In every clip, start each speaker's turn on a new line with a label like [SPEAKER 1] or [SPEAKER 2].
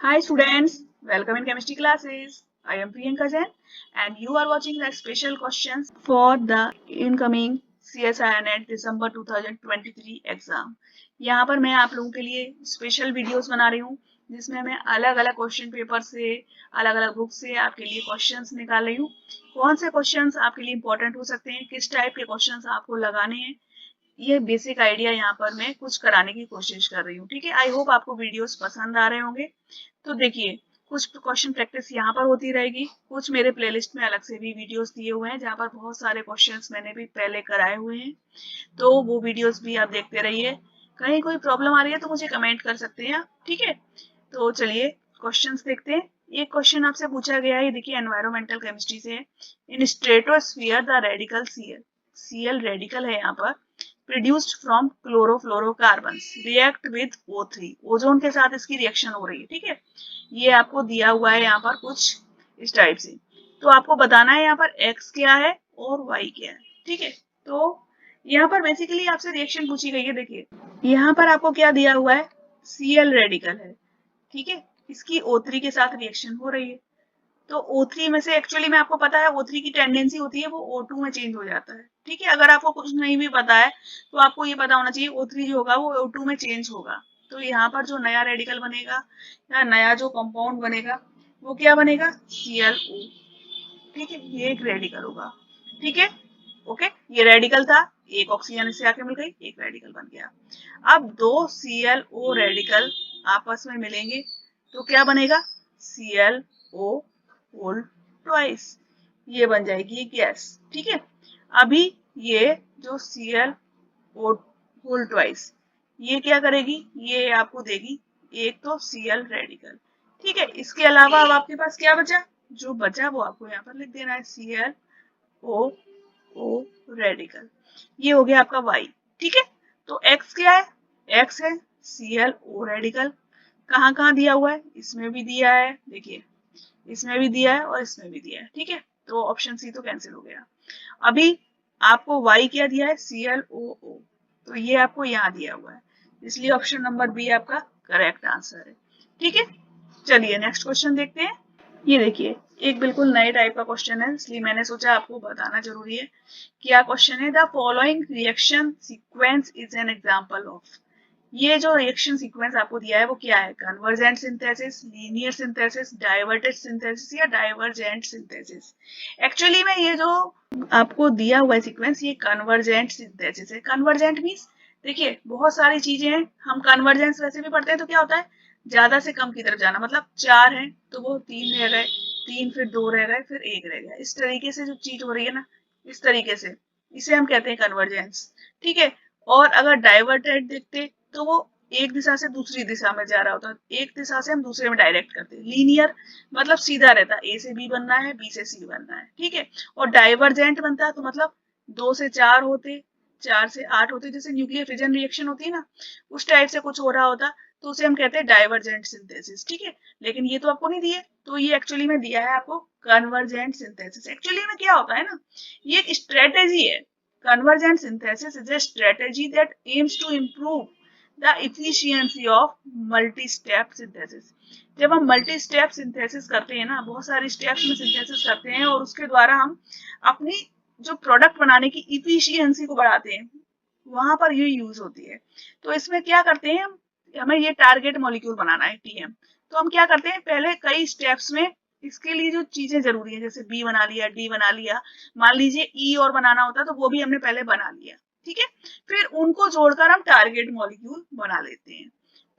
[SPEAKER 1] Hi students, welcome in chemistry classes. I am Priyanka Jain and you are watching the special questions for the incoming CSIR NET December 2023 exam. यहाँ पर मैं आप लोगों के लिए special videos बना रही हूँ जिसमें मैं अलग अलग क्वेश्चन पेपर से अलग अलग बुक से आपके लिए क्वेश्चंस निकाल रही हूँ। कौन से क्वेश्चंस आपके लिए इंपॉर्टेंट हो सकते हैं, किस टाइप के क्वेश्चंस आपको लगाने हैं, ये बेसिक आइडिया यहाँ पर मैं कुछ कराने की कोशिश कर रही हूँ। ठीक है, आई होप आपको वीडियोस पसंद आ रहे होंगे। तो देखिए, कुछ क्वेश्चन प्रैक्टिस यहाँ पर होती रहेगी, कुछ मेरे प्लेलिस्ट में अलग से भी वीडियोस दिए हुए हैं जहाँ पर बहुत सारे क्वेश्चंस मैंने भी पहले कराए हुए हैं, तो वो वीडियोस भी आप देखते रहिए। कहीं कोई प्रॉब्लम आ रही है तो मुझे कमेंट कर सकते हैं आप। ठीक है, तो चलिए क्वेश्चंस देखते हैं। एक क्वेश्चन आपसे पूछा गया है, देखिए एनवायरमेंटल केमिस्ट्री से है। In stratosphere the radical Cl radical है यहाँ पर, produced from chlorofluorocarbons react with O3, ozone के साथ इसकी रिएक्शन हो रही है। ठीक है, ये आपको दिया हुआ है यहाँ पर कुछ इस टाइप से, तो आपको बताना है यहाँ पर x क्या है और y क्या है। ठीक है, तो यहाँ पर बेसिकली आपसे रिएक्शन पूछी गई है। देखिए यहाँ पर आपको क्या दिया हुआ है, Cl रेडिकल है। ठीक है, इसकी O3 के साथ रिएक्शन हो रही है, तो O3 में से एक्चुअली में आपको पता है O3 की टेंडेंसी होती है वो O2 में चेंज हो जाता है। ठीक है, अगर आपको कुछ नहीं भी पता है तो आपको ये पता होना चाहिए O3 जो होगा वो O2 में चेंज होगा। तो यहाँ पर जो नया रेडिकल बनेगा या नया जो कंपाउंड बनेगा वो क्या बनेगा, ClO। ठीक है, ये एक रेडिकल होगा। ठीक है, ओके, ये रेडिकल था, एक ऑक्सीजन इससे आके मिल गई, एक रेडिकल बन गया। अब दो ClO रेडिकल आपस में मिलेंगे तो क्या बनेगा, ClO होल ट्वाइस, ये बन जाएगी गैस। ठीक है, अभी ये जो ClO होल ट्वाइस ये क्या करेगी, ये आपको देगी एक तो Cl रेडिकल। ठीक है, इसके अलावा अब आपके पास क्या बचा, जो बचा वो आपको यहाँ पर लिख देना है, ClO रेडिकल। ये हो गया आपका Y। ठीक है, तो X क्या है, X है ClO रेडिकल। कहाँ कहाँ दिया हुआ है, इसमें भी दिया है, देखिए इसमें भी दिया है और इसमें भी दिया है। ठीक है, तो ऑप्शन सी तो कैंसिल हो गया। अभी आपको Y क्या दिया है, ClOO, तो ये आपको यहाँ दिया हुआ है, इसलिए ऑप्शन नंबर बी आपका करेक्ट आंसर है। ठीक है, चलिए नेक्स्ट क्वेश्चन देखते हैं। ये देखिए, एक बिल्कुल नए टाइप का क्वेश्चन है, इसलिए मैंने सोचा आपको बताना जरूरी है। क्या क्वेश्चन है, the following reaction sequence is an example of. ये जो रिएक्शन सीक्वेंस आपको दिया है वो क्या है, convergent synthesis, linear synthesis, diverted synthesis या डाइवर्जेंट सिंथेसिस। एक्चुअली में ये जो आपको दिया हुआ है सीक्वेंस, ये कन्वर्जेंट सिंथेसिस है। कन्वर्जेंट मीन्स देखिए बहुत सारी चीजें हैं, हम कन्वर्जेंस वैसे भी पढ़ते हैं तो क्या होता है, ज्यादा से कम की तरफ जाना, मतलब चार है तो वो तीन रह गए, तीन फिर दो रह गए, फिर एक रह गया, इस तरीके से जो चीज हो रही है ना, इस तरीके से, इसे हम कहते हैं कन्वर्जेंस। ठीक है, और अगर डाइवर्टेड देखते तो वो एक दिशा से दूसरी दिशा में जा रहा होता, एक दिशा से हम दूसरे में डायरेक्ट करते। लीनियर मतलब सीधा रहता, ए से बी बनना है, बी से सी बनना है। ठीक है, और डाइवर्जेंट बनता तो मतलब दो से चार होते, चार से आठ होते, जैसे न्यूक्लियर फिजन रिएक्शन होती है ना, उस टाइप से कुछ हो रहा होता, तो उसे हम कहते हैं डाइवर्जेंट सिंथेसिस। ठीक है, लेकिन ये तो आपको नहीं दिए, तो ये एक्चुअली में दिया है आपको कन्वर्जेंट सिंथेसिस। एक्चुअली में क्या होता है ना, ये एक स्ट्रेटेजी है। Convergent synthesis is a strategy that aims to improve the efficiency of multi-step synthesis। जब हम मल्टी स्टेप सिंथेसिस करते हैं ना, बहुत सारे स्टेप्स में सिंथेसिस करते हैं और उसके द्वारा हम अपनी जो प्रोडक्ट बनाने की इफिशियंसी को बढ़ाते हैं, वहां पर ये यूज होती है। तो इसमें क्या करते हैं हम, हमें ये टारगेट मॉलिक्यूल बनाना है TM, तो हम क्या करते हैं, पहले कई स्टेप्स में इसके लिए जो चीजें जरूरी है, जैसे बी बना लिया, डी बना लिया, मान लीजिए ई और बनाना होता तो वो भी हमने पहले बना लिया। ठीक है, फिर उनको जोड़कर हम टारगेट मॉलिक्यूल बना लेते हैं।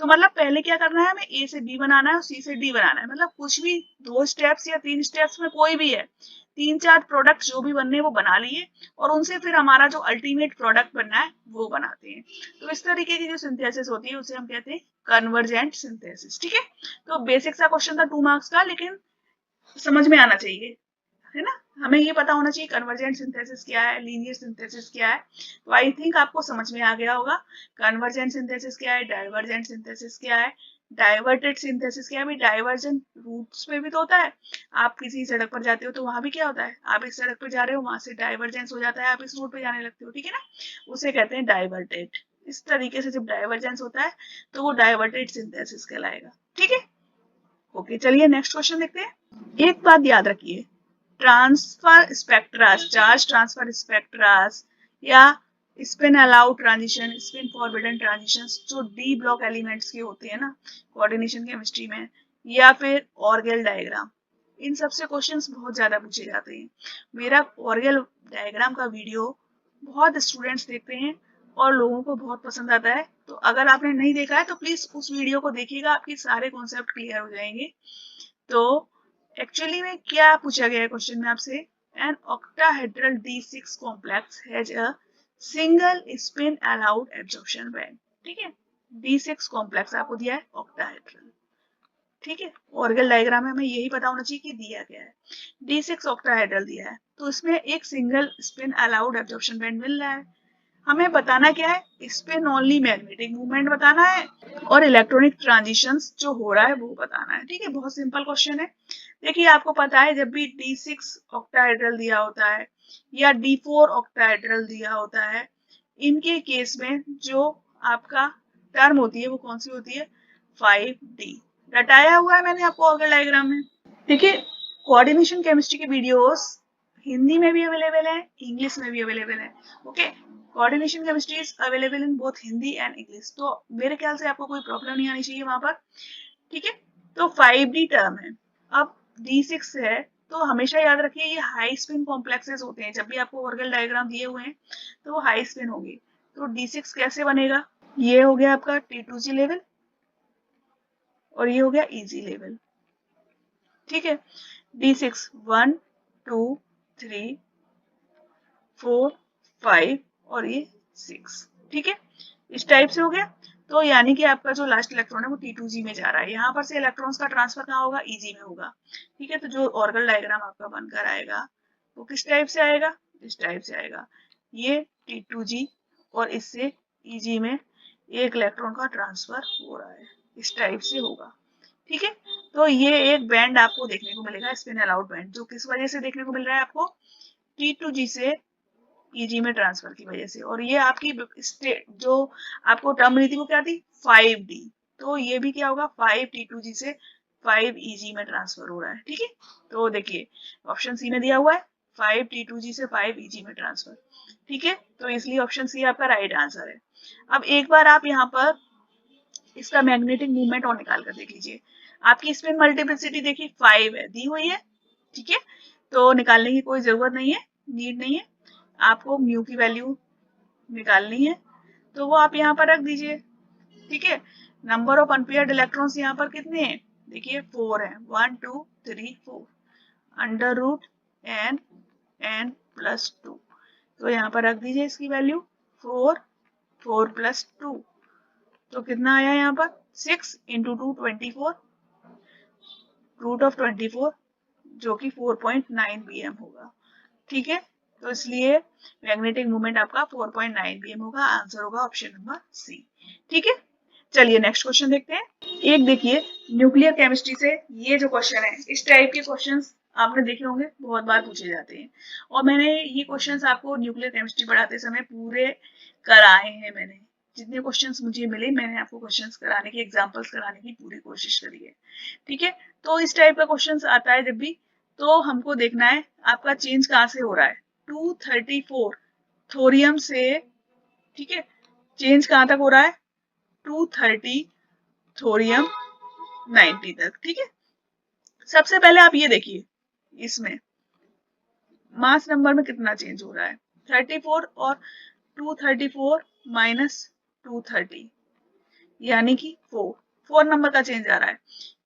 [SPEAKER 1] तो मतलब पहले क्या करना है, हमें ए से बी बनाना है और सी से डी बनाना है, मतलब कुछ भी दो स्टेप्स या तीन स्टेप्स में कोई भी है, तीन चार प्रोडक्ट जो भी बनने वो बना लिए और उनसे फिर हमारा जो अल्टीमेट प्रोडक्ट बनना है वो बनाते हैं। तो इस तरीके की जो सिंथेसिस होती है उसे हम कहते हैं कन्वर्जेंट सिंथेसिस। ठीक है, तो बेसिक सा क्वेश्चन था 2 मार्क्स का, लेकिन समझ में आना चाहिए, है ना, हमें ये पता होना चाहिए कन्वर्जेंट सिंथेसिस क्या है, लीनियर सिंथेसिस क्या है। तो आई थिंक आपको समझ में आ गया होगा कन्वर्जेंट सिंथेसिस क्या है, डाइवर्जेंट सिंथेसिस क्या है, डाइवर्टेड सिंथेसिस क्या है। भाई डाइवर्जेंट रूट्स पे भी तो होता है, आप किसी सड़क पर जाते हो तो वहां भी क्या होता है, आप इस सड़क पर जा रहे हो, वहां से डाइवर्जेंस हो जाता है, आप इस रूट पे जाने लगते हो। ठीक है ना, उसे कहते हैं डाइवर्टेड। इस तरीके से जब डाइवर्जेंस होता है तो वो डाइवर्टेड सिंथेसिस कहलाएगा। ठीक है, ओके, चलिए नेक्स्ट क्वेश्चन देखते हैं। एक बात याद रखिए, transfer spectras, charge transfer spectras या spin allowed transition, spin forbidden transitions जो डी ब्लॉक एलिमेंट्स के होते हैं ना कोऑर्डिनेशन केमिस्ट्री में, या फिर ऑर्गेल डायग्राम, इन सबसे क्वेश्चंस बहुत ज्यादा पूछे जाते हैं। मेरा ऑर्गेल डायग्राम का वीडियो बहुत स्टूडेंट्स देखते हैं और लोगों को बहुत पसंद आता है, तो अगर आपने नहीं देखा है तो प्लीज उस वीडियो को देखिएगा, आपके सारे कॉन्सेप्ट क्लियर हो जाएंगे। तो एक्चुअली में क्या पूछा गया है क्वेश्चन में आपसे, an octahedral D6 complex has a single spin allowed absorption band. ठीक है, D6 कॉम्प्लेक्स आपको दिया है ऑक्टाहेड्रल। ठीक है, ऑर्गेल डायग्राम में हमें यही पता होना चाहिए कि दिया गया है, D6 ऑक्टाहेड्रल दिया है, तो इसमें एक single spin allowed absorption band मिल रहा है। हमें बताना क्या है, स्पिन ओनली मैग्नेटिक मूवमेंट बताना है और इलेक्ट्रॉनिक ट्रांजिशंस जो हो रहा है वो बताना है। ठीक है, बहुत सिंपल क्वेश्चन है। देखिए आपको पता है जब भी D6 ऑक्टाहेड्रल दिया होता है या D4 ऑक्टाहेड्रल दिया होता है, इनके केस में जो आपका टर्म होती है वो कौन सी होती है, 5D। रटाया हुआ है मैंने आपको ऑर्गेल डायग्राम में। देखिए कोऑर्डिनेशन केमिस्ट्री के वीडियोस हिंदी में भी अवेलेबल है, इंग्लिश में भी अवेलेबल है। Okay, coordination chemistry is available in both Hindi and English, तो मेरे ख्याल से आपको कोई प्रॉब्लम नहीं आनी चाहिए वहां पर। ठीक है, तो 5D टर्म है। अब D6 है तो हमेशा याद रखिए ये हाई स्पिन कॉम्प्लेक्सेस होते हैं, जब भी आपको ऑर्गेल डायग्राम दिए हुए हैं तो वो हाई स्पिन होगी। तो D6 कैसे बनेगा, ये हो गया आपका T2G लेवल और ये हो गया EG लेवल। ठीक है, D6 1 2 3 4 5 और ये 6। ठीक है, इस टाइप से हो गया। तो यानी कि आपका जो लास्ट इलेक्ट्रॉन है वो T2G में जा रहा है, यहाँ पर से इलेक्ट्रॉन्स का ट्रांसफर कहाँ होगा, EG में होगा। ठीक है, तो जो ऑर्गेल डायग्राम आपका बनकर आएगा वो किस टाइप से आएगा, इस टाइप से आएगा। ये T2G और इससे EG में एक इलेक्ट्रॉन का ट्रांसफर हो रहा है, इस टाइप से होगा। ठीक है, तो ये एक बैंड आपको देखने को मिलेगा, स्पिन अलाउड बैंड, जो किस वजह से देखने को मिल रहा है आपको, T2G से EG में ट्रांसफर की वजह से। और ये आपकी स्टेट जो आपको टर्म मिली थी वो क्या थी, 5D, तो ये भी क्या होगा, 5T2G से 5EG में ट्रांसफर हो रहा है। ठीक है, तो देखिए ऑप्शन सी में दिया हुआ है 5T2G से 5EG में ट्रांसफर। ठीक है, तो इसलिए ऑप्शन सी आपका राइट आंसर है। अब एक बार आप यहाँ पर इसका मैग्नेटिक मूवमेंट और निकाल कर देख लीजिए। आपकी स्पिन मल्टीप्लिसिटी देखिए 5 है, दी हुई है। ठीक है, तो निकालने की कोई जरूरत नहीं है, नीड नहीं है। आपको म्यू की वैल्यू निकालनी है तो वो आप यहाँ पर रख दीजिए। ठीक है, नंबर ऑफ अनपेयर्ड इलेक्ट्रॉन्स यहाँ पर कितने हैं, देखिए 4 है, 1 2 3 4, अंडर रूट n +2, तो यहाँ पर रख दीजिए इसकी वैल्यू 4 4 + 2, तो कितना आया यहाँ पर 6 × 2 24, रूट ऑफ 24 जो कि 4.9 bm होगा। ठीक है, तो इसलिए मैग्नेटिक मूवमेंट आपका 4.9 bm होगा, आंसर होगा ऑप्शन नंबर सी। ठीक है, चलिए नेक्स्ट क्वेश्चन देखते हैं। एक देखिए न्यूक्लियर केमिस्ट्री से ये जो क्वेश्चन है, इस टाइप के क्वेश्चंस आपने देखे होंगे, बहुत बार पूछे जाते हैं और मैंने ये क्वेश्चंस आपको न्यूक्लियर केमिस्ट्री पढ़ाते समय पूरे कराए हैं। मैंने जितने क्वेश्चंस मुझे मिले मैंने आपको क्वेश्चंस कराने की, एग्जांपल्स कराने की पूरी कोशिश करी है। ठीक है, तो इस टाइप का क्वेश्चंस आता है जब भी, तो हमको देखना है आपका चेंज कहाँ से हो रहा है, 234 थोरियम से, ठीक है, चेंज कहाँ तक हो रहा है, 230 थोरियम 90 तक। ठीक है, सबसे पहले आप ये देखिए इसमें मास नंबर में कितना चेंज हो रहा है, 34 और 234 माइनस 230 यानी कि 4 नंबर का चेंज आ रहा है,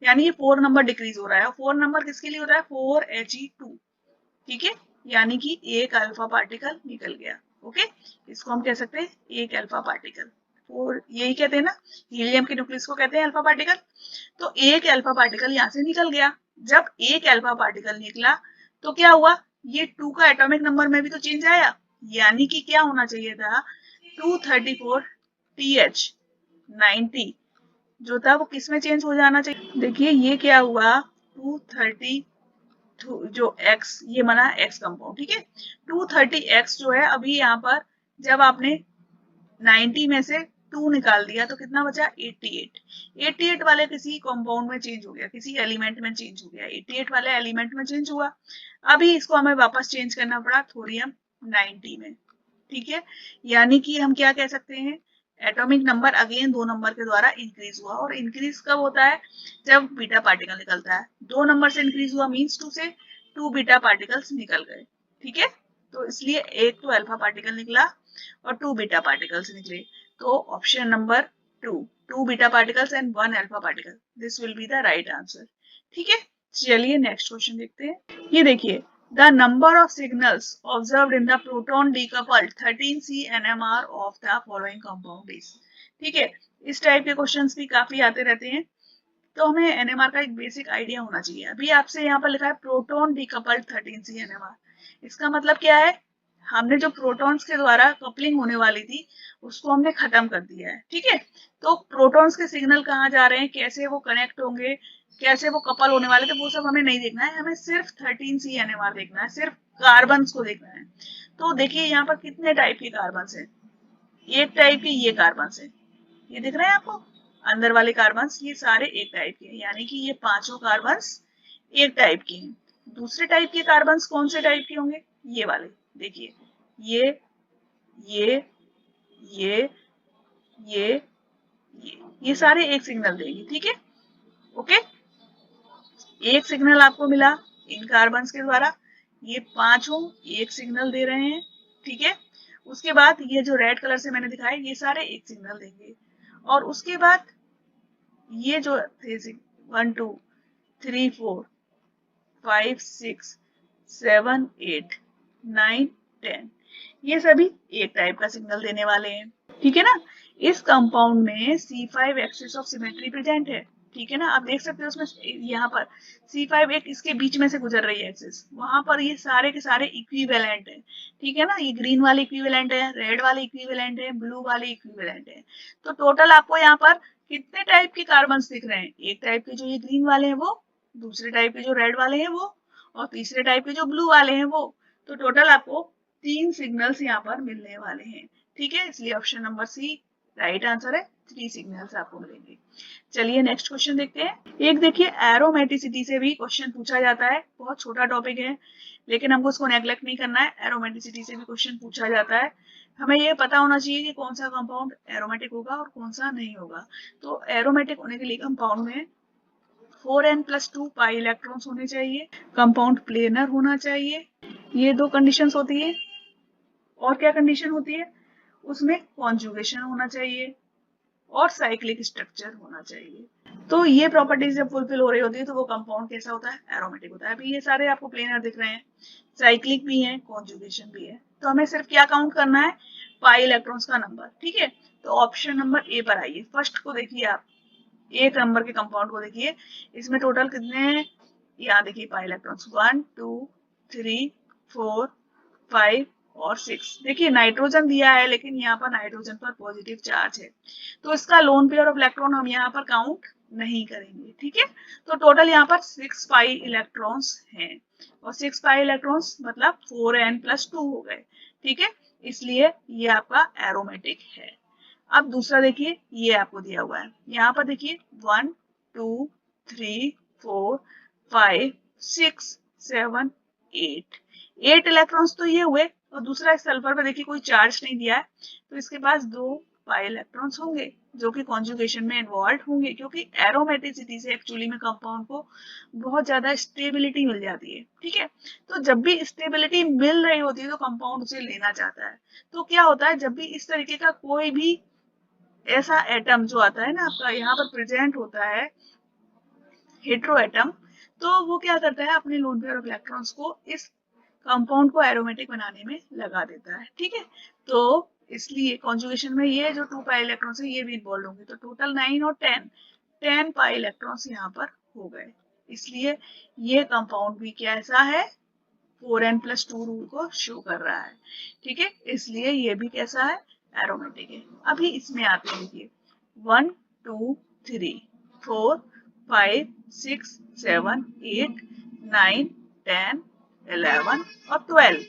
[SPEAKER 1] यानी कि 4 नंबर डिक्रीज हो रहा है। और 4 नंबर किसके लिए हो रहा है, 4He2। ठीक है, यानी कि एक अल्फा पार्टिकल निकल गया। ओके, इसको हम कह सकते हैं एक अल्फा पार्टिकल, और यही कहते हैं ना, हीलियम के न्यूक्लियस को कहते हैं अल्फा पार्टिकल। तो एक अल्फा पार्टिकल यहाँ से निकल गया। जब एक अल्फा पार्टिकल निकला तो क्या हुआ, ये 2 का एटॉमिक नंबर में भी तो चेंज आया, यानी कि क्या होना चाहिए था, 234 TH 90 जो था वो किस में चेंज हो जाना चाहिए। देखिए ये क्या हुआ, 230 जो x, ये बना x कंपाउंड। ठीक है, 230x जो है अभी यहाँ पर जब आपने 90 में से 2 निकाल दिया तो कितना बचा 88। 88 वाले किसी कंपाउंड में चेंज हो गया, किसी एलिमेंट में चेंज हो गया, 88 वाले एलिमेंट में चेंज हुआ। अभी इसको हमें वापस चेंज करना पड़ा थोरियम 90 में, ठीक है। यानी कि हम क्या कह सकते हैं, एटॉमिक नंबर अगेन 2 नंबर के द्वारा इंक्रीज हुआ। और इंक्रीज कब होता है, जब बीटा पार्टिकल निकलता है। 2 नंबर से इंक्रीज हुआ मीन्स 2 से 2 बीटा पार्टिकल्स निकल गए, ठीक है। तो इसलिए एक तो अल्फा पार्टिकल निकला और 2 बीटा पार्टिकल्स निकले। तो option number 2, 2 beta particles and 1 alpha particle, this will be the right answer, ठीक है। चलिए नेक्स्ट क्वेश्चन देखते हैं। ये देखिए, the number of signals observed in the proton decoupled 13C NMR of the following compound is, ठीक है। इस टाइप के क्वेश्चंस भी काफी आते रहते हैं, तो हमें एनएमआर का एक बेसिक आइडिया होना चाहिए। अभी आपसे यहाँ पर लिखा है प्रोटॉन डिकपल्ड 13C एनएमआर, इसका मतलब क्या है, हमने जो प्रोटॉन्स के द्वारा कपलिंग होने वाली थी उसको हमने खत्म कर दिया है, ठीक है। तो प्रोटॉन्स के सिग्नल कहाँ जा रहे हैं, कैसे वो कनेक्ट होंगे, कैसे वो कपल होने वाले थे, वो सब हमें नहीं देखना है। हमें सिर्फ 13C एनएमआर देखना है, सिर्फ कार्बन को देखना है। तो देखिए यहाँ पर कितने टाइप के कार्बन है, एक टाइप के ये कार्बन है, ये दिख रहे हैं आपको अंदर वाले कार्बन्स, ये सारे एक टाइप के हैं, यानी कि ये पांचों कार्बन्स एक टाइप के हैं। दूसरे टाइप के कार्बन्स कौन से टाइप के होंगे, ये वाले देखिए, ये ये ये ये ये सारे एक सिग्नल देंगे, ठीक है। ओके, एक सिग्नल आपको मिला इन कार्बन्स के द्वारा, ये पांचों एक सिग्नल दे रहे हैं, ठीक है। उसके बाद ये जो रेड कलर से मैंने दिखाया ये सारे एक सिग्नल देंगे। और उसके बाद ये जो थे 1 2 3 4 5 6 7 8 9 10, ये सभी एक टाइप का सिग्नल देने वाले हैं, ठीक है ना। इस कंपाउंड में C5 axis of symmetry present है, ठीक है ना। आप देख सकते हो उसमें यहाँ पर C5 एक इसके बीच में से गुजर रही है एक्सिस, वहां पर ये सारे के सारे इक्विवेलेंट है, ठीक है ना। ये ग्रीन वाले इक्विवेलेंट है, रेड वाले इक्विवेलेंट है, ब्लू वाले इक्विवेलेंट है। तो टोटल आपको यहाँ पर कितने टाइप के कार्बन दिख रहे हैं, एक टाइप के जो ये ग्रीन वाले हैं वो, दूसरे टाइप के जो रेड वाले हैं वो, और तीसरे टाइप के जो ब्लू वाले हैं वो। तो टोटल आपको 3 सिग्नल्स यहाँ पर मिलने वाले हैं, ठीक है। इसलिए option number C right answer है, 3 सिग्नल्स आपको मिलेंगे। चलिए नेक्स्ट क्वेश्चन देखते हैं। एक देखिए, एरोमेटिसिटी से भी क्वेश्चन पूछा जाता है, बहुत छोटा टॉपिक है लेकिन हमको इसको नेग्लेक्ट नहीं करना है। एरोमेटिसिटी से भी क्वेश्चन पूछा जाता है, हमें ये पता होना चाहिए कि कौन सा कंपाउंड एरोमेटिक होगा और कौन सा नहीं होगा। तो एरोमेटिक होने के लिए कंपाउंड में 4n+2 पाई इलेक्ट्रॉन्स होने चाहिए, कंपाउंड प्लेनर होना चाहिए, ये 2 कंडीशंस होती है। और क्या कंडीशन होती है, उसमें कॉन्जुगेशन होना चाहिए और साइक्लिक स्ट्रक्चर होना चाहिए। तो ये प्रॉपर्टीज जब फुलफिल हो रही होती है तो वो कंपाउंड कैसा होता है, एरोमेटिक होता है। अभी ये सारे आपको प्लेनर दिख रहे हैं, साइक्लिक भी है, कॉन्जुगेशन भी है। तो हमें सिर्फ क्या काउंट करना है, पाई इलेक्ट्रॉन्स का नंबर, ठीक है। तो ऑप्शन नंबर ए पर आइए, फर्स्ट को देखिए आप, एक नंबर के कंपाउंड को देखिए, इसमें टोटल कितने, यहाँ देखिए पाई इलेक्ट्रॉन्स 1 2 3 4 5 और 6। देखिए नाइट्रोजन दिया है लेकिन यहाँ पर नाइट्रोजन पर पॉजिटिव चार्ज है, तो इसका लोन पेयर ऑफ इलेक्ट्रॉन हम यहाँ पर काउंट नहीं करेंगे, ठीक है। तो टोटल यहाँ पर 6 पाई इलेक्ट्रॉन्स हैं, और 6 पाई इलेक्ट्रॉन्स मतलब 4n+2 हो गए, ठीक है। इसलिए ये आपका एरोमेटिक है। अब दूसरा देखिए, ये आपको दिया हुआ है, यहाँ पर देखिए 1 2 3 4 5 6 7 8 इलेक्ट्रॉन्स तो ये हुए, और दूसरा सल्फर पर देखिए कोई चार्ज नहीं दिया है, तो इसके पास 2 पाई इलेक्ट्रॉन्स होंगे जो कि कॉन्जुगेशन में इन्वॉल्व होंगे, क्योंकि एरोमेटिसिटी से एक्चुअली में कंपाउंड को बहुत ज्यादा स्टेबिलिटी मिल जाती है, ठीक है। तो जब भी स्टेबिलिटी मिल रही होती है तो कंपाउंड उसे लेना चाहता है। तो क्या होता है, जब भी इस तरीके का कोई भी ऐसा एटम जो आता है ना आपका यहाँ पर प्रेजेंट होता है, हेट्रो एटम, तो वो क्या करता है, अपने लोन पेयर ऑफ इलेक्ट्रॉन्स को इस कंपाउंड को एरोमेटिक बनाने में लगा देता है, ठीक है। तो इसलिए कॉन्जुगेशन में ये जो 2 पाई इलेक्ट्रॉन्स है ये भी इन्वॉल्व होंगे, तो टोटल 9 और 10 पाई इलेक्ट्रॉन्स यहाँ पर हो गए। इसलिए ये कंपाउंड भी कैसा है, 4n+2 रूल को शो कर रहा है, ठीक है। इसलिए ये भी कैसा है, एरोमेटिक है। अभी इसमें आते हैं, देखिए 1 2 3 4 5 6 7 8 9 10 11 और 12,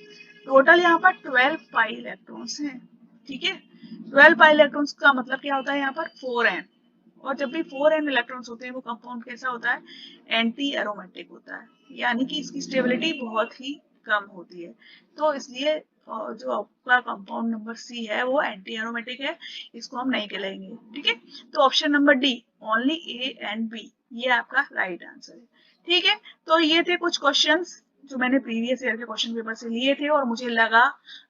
[SPEAKER 1] टोटल यहाँ पर 12 पाई इलेक्ट्रॉन्स हैं, ठीक है। 12 पाई इलेक्ट्रॉन्स का मतलब क्या होता है यहाँ पर 4n, और जब भी 4n इलेक्ट्रॉन्स होते हैं वो कंपाउंड कैसा होता है, एंटी एरोमेटिक होता है, यानी कि इसकी स्टेबिलिटी बहुत ही कम होती है। तो इसलिए जो आपका कंपाउंड नंबर सी है वो एंटी एरोमेटिक है, इसको हम नहीं कहलाएंगे। ठीक है, तो option number D, only A and B, ये आपका राइट आंसर है। ठीक है, तो ये थे कुछ क्वेश्चंस जो मैंने प्रीवियस ईयर के क्वेश्चन पेपर से लिए थे और मुझे लगा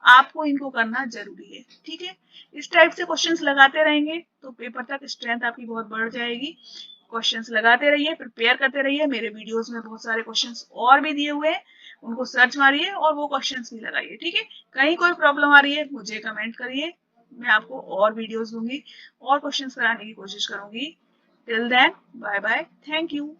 [SPEAKER 1] आपको इनको करना जरूरी है। ठीक है, इस टाइप से क्वेश्चंस लगाते रहेंगे तो पेपर तक स्ट्रेंथ आपकी बहुत बढ़ जाएगी। क्वेश्चंस लगाते रहिए, प्रिपेयर करते रहिए। मेरे वीडियोस में बहुत सारे क्वेश्चंस और भी दिए हुए हैं, उनको सर्च मारिए और वो क्वेश्चंस भी लगाइए। ठीक है, कहीं कोई प्रॉब्लम आ रही है मुझे कमेंट करिए, मैं आपको और वीडियोस दूंगी और क्वेश्चंस कराने की कोशिश करूंगी। Till then, bye bye, thank you.